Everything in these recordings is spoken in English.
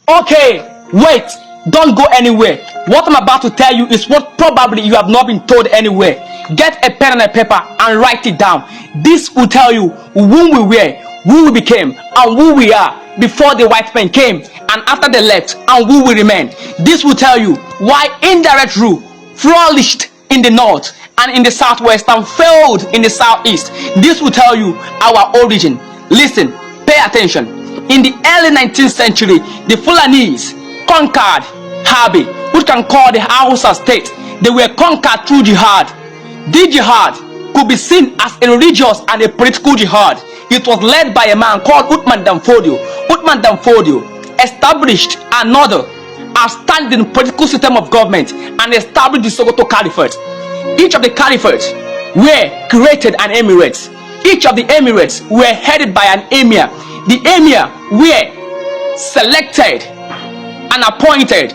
Okay, wait, don't go anywhere. What I'm about to tell you is what probably you have not been told anywhere. Get a pen and a paper and write it down. This will tell you who we were, who we became, and who we are before the white men came and after they left, and who we remain. This will tell you why indirect rule flourished in the north and in the southwest and failed in the southeast. This will tell you our origin. Listen, pay attention. In the early 19th century, the Fulanis conquered Harbi, which can call the Hausa state. They were conquered through jihad. The jihad could be seen as a religious and a political jihad. It was led by a man called Uthman Danfodio. Uthman Danfodio established another outstanding political system of government and established the Sokoto Caliphate. Each of the caliphates were created an emirate. Each of the emirates were headed by an emir. The emir were selected and appointed.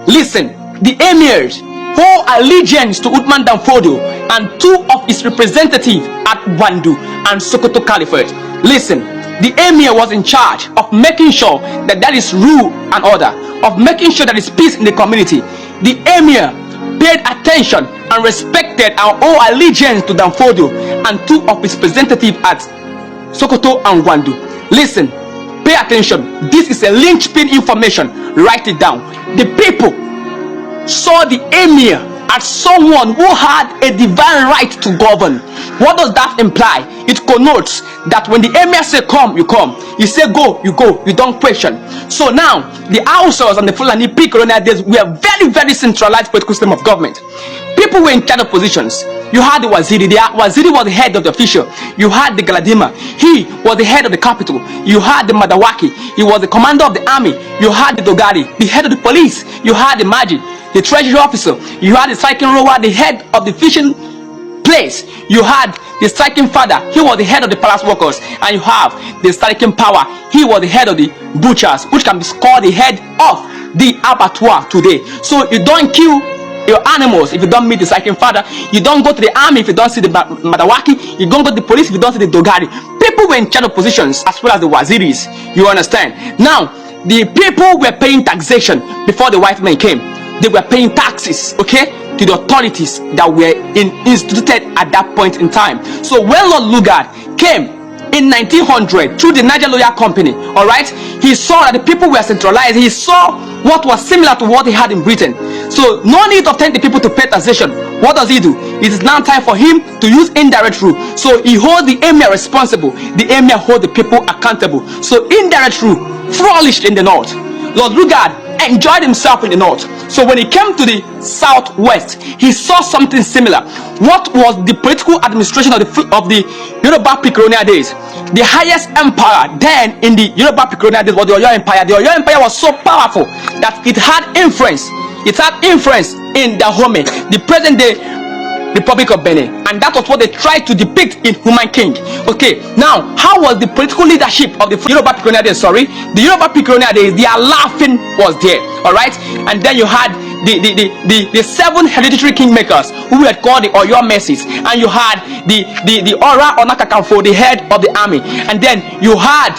Listen, the emirs hold allegiance to Uthman Danfodio and two of his representatives at Wandu and Sokoto Caliphate. Listen, the emir was in charge of making sure that there is rule and order, of making sure there is peace in the community. The emir paid attention and respected and owed allegiance to Danfodio and two of his representatives at Sokoto and Wandu. Listen, pay attention. This is a linchpin information. Write it down. The people saw the emir as someone who had a divine right to govern. What does that imply? It connotes that when the emir say come, you come. He say go, you go. You don't question. So now, the Hausas and the Fulani pre-colonial days were very centralized political system of government. People were in charge of positions. You had the Waziri. The Waziri was the head of the official. You had the Galadima. He was the head of the capital. You had the Madawaki. He was the commander of the army. You had the Dogari, the head of the police. You had the Maji, the treasury officer. You had the striking rower, the head of the fishing place. You had the striking father. He was the head of the palace workers. And you have the striking power. He was the head of the butchers, which can be called the head of the abattoir today. So you don't kill your animals if you don't meet the striking father. You don't go to the army if you don't see the Madawaki. You don't go to the police if you don't see the Dogari. People were in charge of positions as well as the Waziris. You understand? Now, the people were paying taxation before the white men came. They were paying taxes, okay, to the authorities that were instituted at that point in time. So when Lord Lugard came in 1900 through the Niger Lawyer Company, all right, he saw that the people were centralized. He saw what was similar to what he had in Britain. So no need of telling the people to pay taxation. What does he do? It is now time for him to use indirect rule. So he holds the emir responsible. The emir holds the people accountable. So indirect rule flourished in the north. Lord Lugard enjoyed himself in the north. So when he came to the southwest, he saw something similar. What was the political administration of the Yoruba pre-colonial days? The highest empire then in the Yoruba pre-colonial days was the Oyo Empire. The Oyo Empire was so powerful that it had influence. It had influence in Dahomey, the present day Republic of Benin, and that was what they tried to depict in Human King. Okay, now how was the political leadership of the Yoruba pre-colonial days? The Yoruba pre-colonial days, their laughing was there, all right, and then you had the seven hereditary kingmakers who were called the Oyo Mercies, and you had the Ora Onakakanfo, the head of the army, and then you had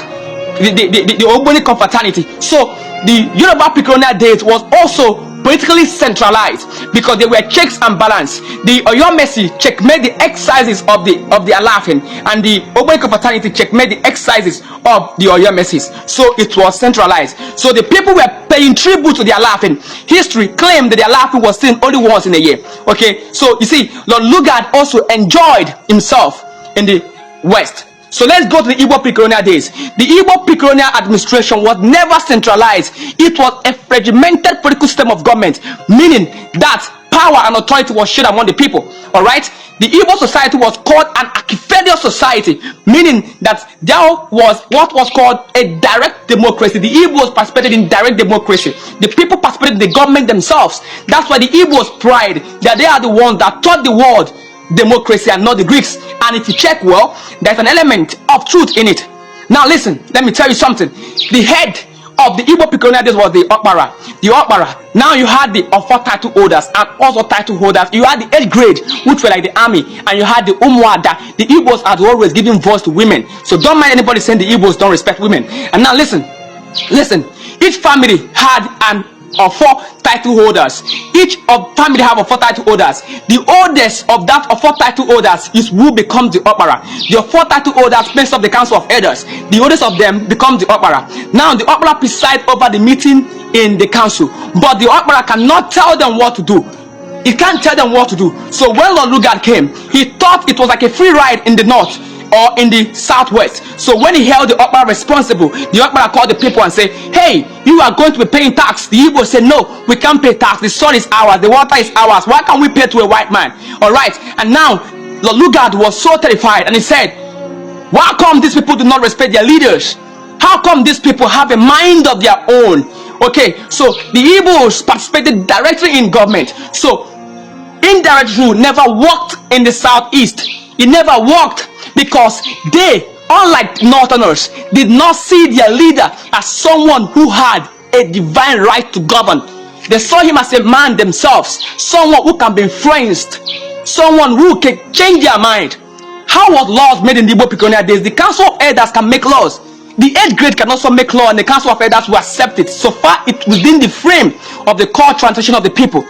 the Ogboni confraternity. So the Yoruba pre-colonial days was also politically centralized because they were checks and balance. The Oyo Mercy checkmate the exercises of the Alafin, and the Ogboni fraternity checkmate the exercises of the Oyo Mercies. So it was centralized. So the people were paying tribute to the Alafin. History claimed that the Alafin was seen only once in a year. Okay, so you see, Lord Lugard also enjoyed himself in the West. So let's go to the Igbo pre-colonial days. The Igbo pre-colonial administration was never centralized. It was a regimented political system of government, meaning that power and authority was shared among the people. All right. The Igbo society was called an Akifedial society, meaning that there was what was called a direct democracy. The Igbos participated in direct democracy. The people participated in the government themselves. That's why the Igbos pride that they are the ones that taught the world democracy and not the Greeks. And if you check well, there's an element of truth in it. Now listen, let me tell you something. The head of the Igbo pre-colonial days was the Okpara. The Okpara. Now you had the Ofo title holders and also title holders. You had the 8th grade, which were like the army, and you had the Umuada. The Igbos are always giving voice to women. So don't mind anybody saying the Igbos don't respect women. And now listen, Each family had an or 4 title holders. Each of family have 4 title holders. The oldest of that of 4 title holders is who becomes the opera. The 4 title holders makes up the council of elders. The oldest of them becomes the opera. Now the opera presides over the meeting in the council, but the opera cannot tell them what to do. It can't tell them what to do. So when Lord Lugard came, he thought it was like a free ride in the north or in the southwest. So when he held the opera responsible, the opera called the people and said, hey, you are going to be paying tax. The Igbos said, no, we can't pay tax. The sun is ours, the water is ours. Why can't we pay to a white man? All right. And now Lord Lugard was so terrified, and he said, why come these people do not respect their leaders? How come these people have a mind of their own? Okay, so the Igbos participated directly in government. So indirect rule never worked in the southeast. It never worked because they, unlike northerners, did not see their leader as someone who had a divine right to govern. They saw him as a man themselves, someone who can be influenced, someone who can change their mind. How was laws made in the Igbo pre-colonial days? The council of elders can make laws. The 8th grade can also make law, and the council of elders will accept it. So far, it's within the frame of the core transition of the people.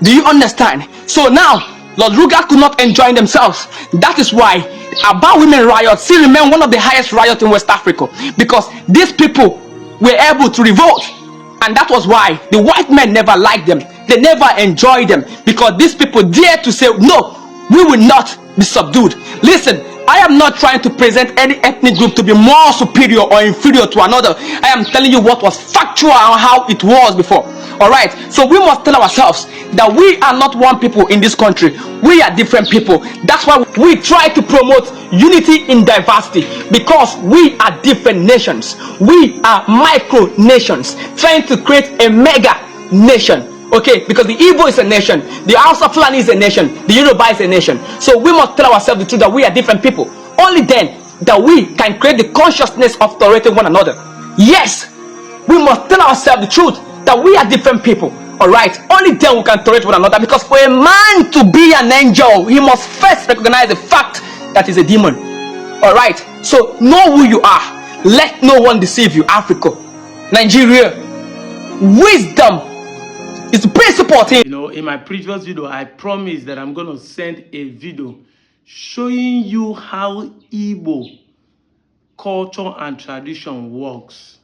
Do you understand? So now, Lord Lugard could not enjoy themselves. That is why Aba women riot still remain one of the highest riots in West Africa, because these people were able to revolt, and that was why the white men never liked them. They never enjoyed them, because these people dared to say, no, we will not be subdued. Listen, I am not trying to present any ethnic group to be more superior or inferior to another. I am telling you what was factual and how it was before. All right, so we must tell ourselves that we are not one people in this country. We are different people. That's why we try to promote unity in diversity, because we are different nations. We are micro nations trying to create a mega nation. Okay, because the Igbo is a nation, the Hausa Fulani is a nation, the Yoruba is a nation. So we must tell ourselves the truth that we are different people. Only then that we can create the consciousness of tolerating one another. Yes, we must tell ourselves the truth that we are different people. All right, only then we can tolerate one another, because for a man to be an angel, he must first recognize the fact that he's a demon. All right, so know who you are. Let no one deceive you. Africa, Nigeria, wisdom is the principal thing. You know, in my previous video, I promised that I'm going to send a video showing you how Igbo culture and tradition works.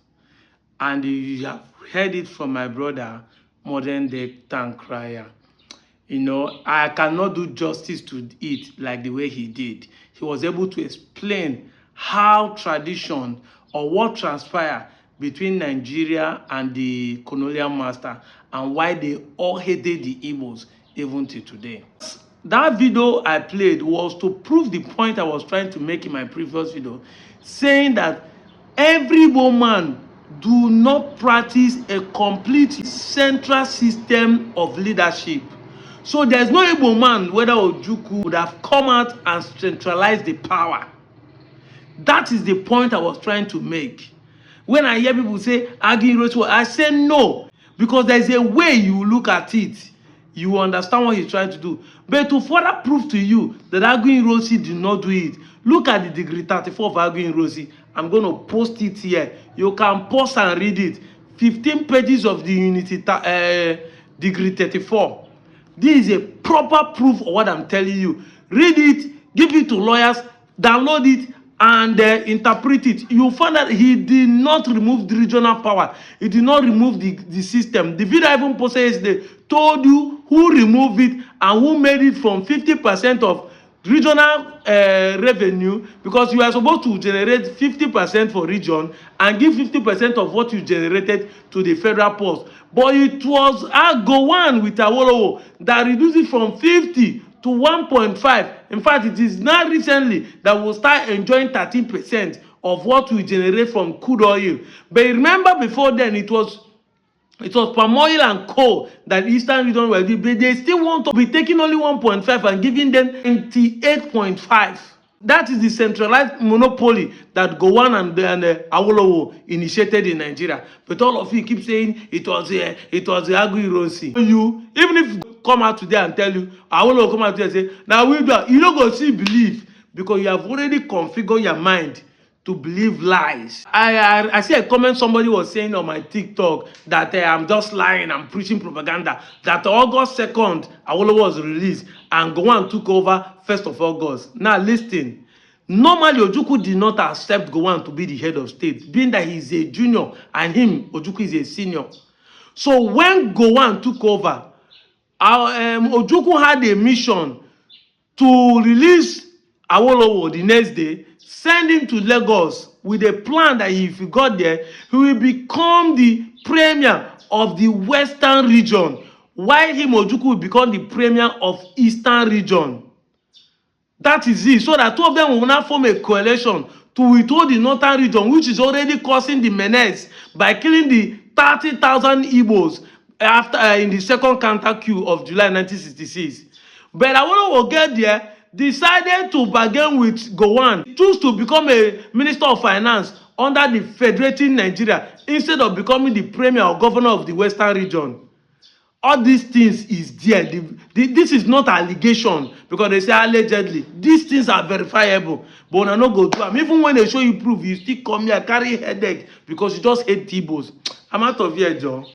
And you have heard it from my brother, Modern Day Tankraya. You know, I cannot do justice to it like the way he did. He was able to explain how tradition or what transpired between Nigeria and the colonial master, and why they all hated the Igbos even till today. That video I played was to prove the point I was trying to make in my previous video, saying that every woman do not practice a complete central system of leadership. So there's no Igbo man, whether Ojukwu, would have come out and centralized the power. That is the point I was trying to make. When I hear people say, Aguyi, I say no. Because there's a way you look at it. You understand what he's trying to do. But to further prove to you that Aguyi did not do it, look at the degree 34 of Aguyi. I'm going to post it here. You can pause and read it. 15 pages of the unity degree 34. This is a proper proof of what I'm telling you. Read it, give it to lawyers, download it, and interpret it. You find that he did not remove the regional power. He did not remove the system. The video I even posted yesterday told you who removed it and who made it from 50% of regional revenue, because you are supposed to generate 50% for region and give 50% of what you generated to the federal post. But it was Gowon with Awolowo that reduced it from 50 to 1.5. In fact, it is now recently that we'll start enjoying 13% of what we generate from crude oil. But remember, before then, it was palm oil and coal that Eastern region were doing, but they still want to be taking only 1.5 and giving them 28.5. That is the centralized monopoly that Gowon and Awolowo initiated in Nigeria. But all of you keep saying it was the Aguyi. You, even if you come out today and tell you, Awolowo come out today and say, now we do, you don't go see believe, because you have already configured your mind to believe lies. I see a comment somebody was saying on my TikTok that I'm just lying, I'm preaching propaganda, that August 2nd, Awolowo was released and Gowon took over 1st of August. Now listen, normally Ojukwu did not accept Gowon to be the head of state, being that he's a junior and him, Ojukwu, is a senior. So when Gowon took over, Ojukwu had a mission to release Awolowo the next day, send him to Lagos with a plan that if he got there, he will become the premier of the Western region, while him, Ojukwu, will become the premier of Eastern region. That is it. So that two of them will now form a coalition to withhold the Northern region, which is already causing the menace by killing the 30,000 Igbos after in the second counter coup of July 1966. But Awolowo will get there, decided to bargain with Gowon, choose to become a minister of finance under the federating Nigeria instead of becoming the premier or governor of the Western region. All these things is there. This is not allegation because they say allegedly. These things are verifiable. But una no go do am. Even when they show you proof, you still come here carry headache because you just hate Igbos. I'm out of here, Joe.